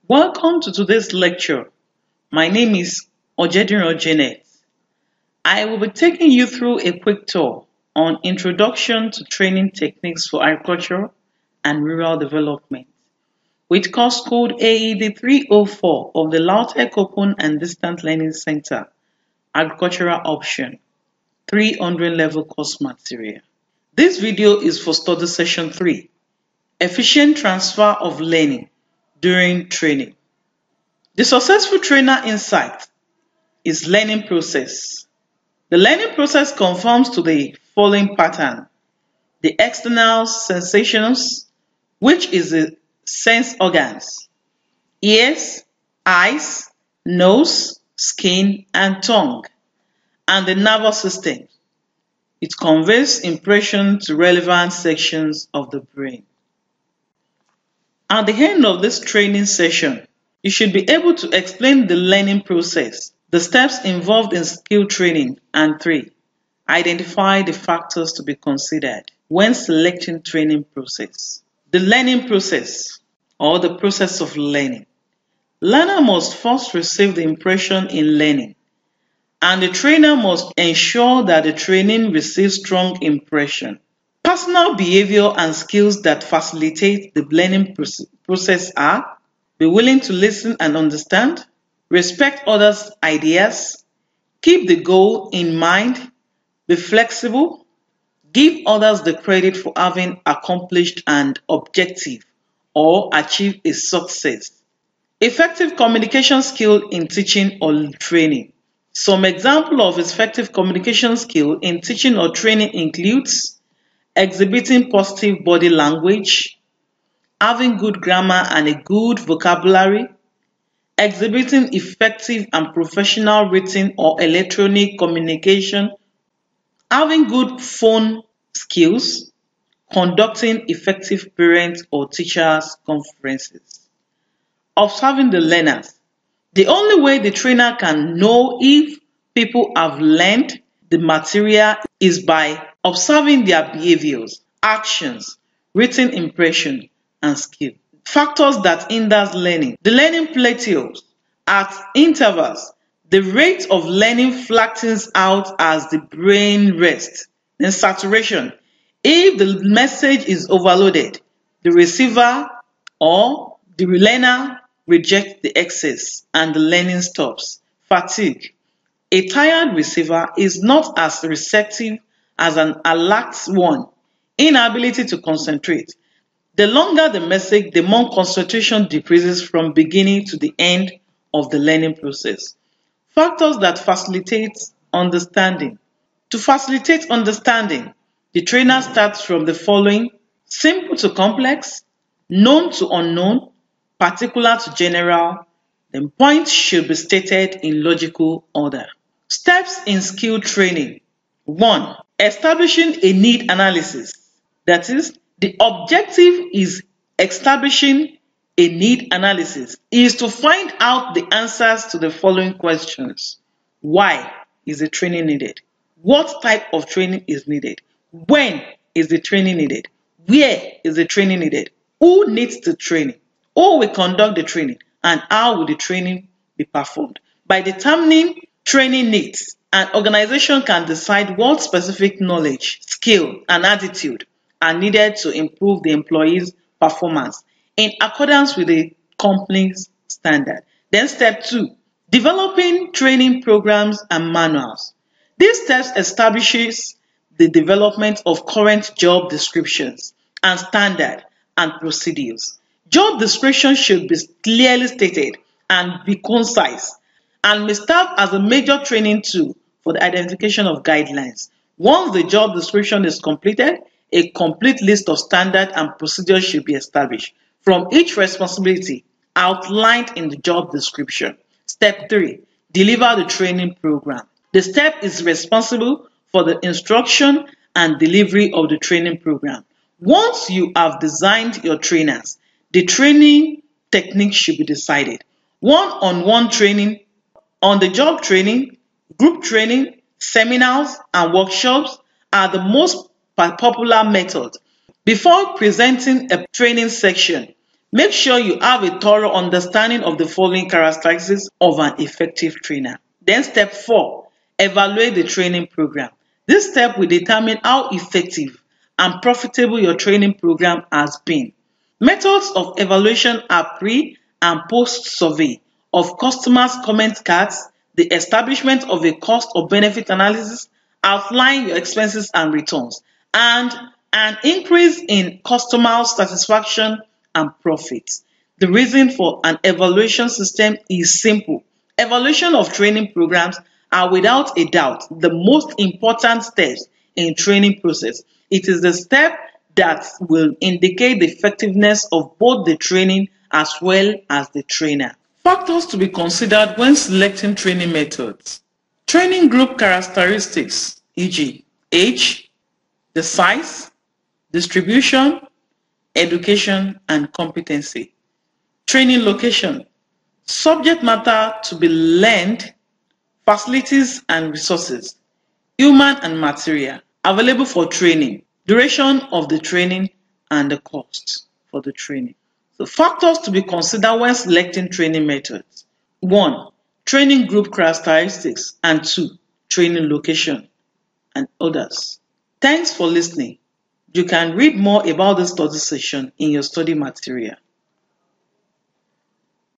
Welcome to today's lecture. My name is Ojedinro Janet. I will be taking you through a quick tour on Introduction to Training Techniques for Agriculture and Rural Development with course code AED 304 of the LAUTECH Open and Distant Learning Center, Agricultural Option, 300 level course material. This video is for study session 3, Efficient Transfer of Learning during Training. The successful trainer insight is learning process. The learning process conforms to the following pattern. The external sensations, which is the sense organs, ears, eyes, nose, skin, and tongue, and the nervous system. It conveys impression to relevant sections of the brain. At the end of this training session, you should be able to explain the learning process, the steps involved in skill training, and 3. Identify the factors to be considered when selecting training process. The learning process, or the process of learning. Learner must first receive the impression in learning, and the trainer must ensure that the training receives strong impression. Personal behavior and skills that facilitate the learning process are: be willing to listen and understand, respect others' ideas, keep the goal in mind, be flexible, give others the credit for having accomplished an objective or achieved a success. Effective communication skill in teaching or training. Some example of effective communication skill in teaching or training includes exhibiting positive body language, having good grammar and a good vocabulary, exhibiting effective and professional written or electronic communication, having good phone skills, conducting effective parent or teachers conferences. Observing the learners. The only way the trainer can know if people have learned the material is by observing their behaviors, actions, written impression, and skill. Factors that hinder learning. The learning plateaus. At intervals, the rate of learning flattens out as the brain rests. Then saturation. If the message is overloaded, the receiver or the learner rejects the excess and the learning stops. Fatigue. A tired receiver is not as receptive as an alert one. Inability to concentrate. The longer the message, the more concentration decreases from beginning to the end of the learning process. Factors that facilitate understanding. To facilitate understanding, the trainer starts from the following: simple to complex, known to unknown, particular to general. Then points should be stated in logical order. Steps in skill training. 1. Establishing a need analysis. That is, the objective is establishing a need analysis is to find out the answers to the following questions. Why is the training needed? What type of training is needed? When is the training needed? Where is the training needed? Who needs the training? Who will conduct the training? And how will the training be performed? By determining training needs, an organization can decide what specific knowledge, skill, and attitude are needed to improve the employee's performance in accordance with the company's standard. Then step 2, developing training programs and manuals. This step establishes the development of current job descriptions and standard and procedures. Job description should be clearly stated and be concise, and may serve as a major training tool for the identification of guidelines. Once the job description is completed, a complete list of standards and procedures should be established from each responsibility outlined in the job description. Step 3, deliver the training program. The step is responsible for the instruction and delivery of the training program. Once you have designed your trainers, the training technique should be decided. One-on-one training, on-the-job training, group training, seminars, and workshops are the most popular method. Before presenting a training section, Make sure you have a thorough understanding of the following characteristics of an effective trainer. Then step 4, evaluate the training program. This step will determine how effective and profitable your training program has been. Methods of evaluation are pre and post survey of customers' comment cards, the establishment of a cost or benefit analysis, outline your expenses and returns, and an increase in customer satisfaction and profit. The reason for an evaluation system is simple. Evaluation of training programs are without a doubt the most important steps in training process. It is the step that will indicate the effectiveness of both the training as well as the trainer. Factors to be considered when selecting training methods. Training group characteristics, e.g., age, the size, distribution, education, and competency. Training location, subject matter to be learned, facilities and resources, human and material, available for training, duration of the training, and the cost for the training. So factors to be considered when selecting training methods. 1. Training group characteristics, and 2. Training location and others. Thanks for listening. You can read more about this study session in your study material.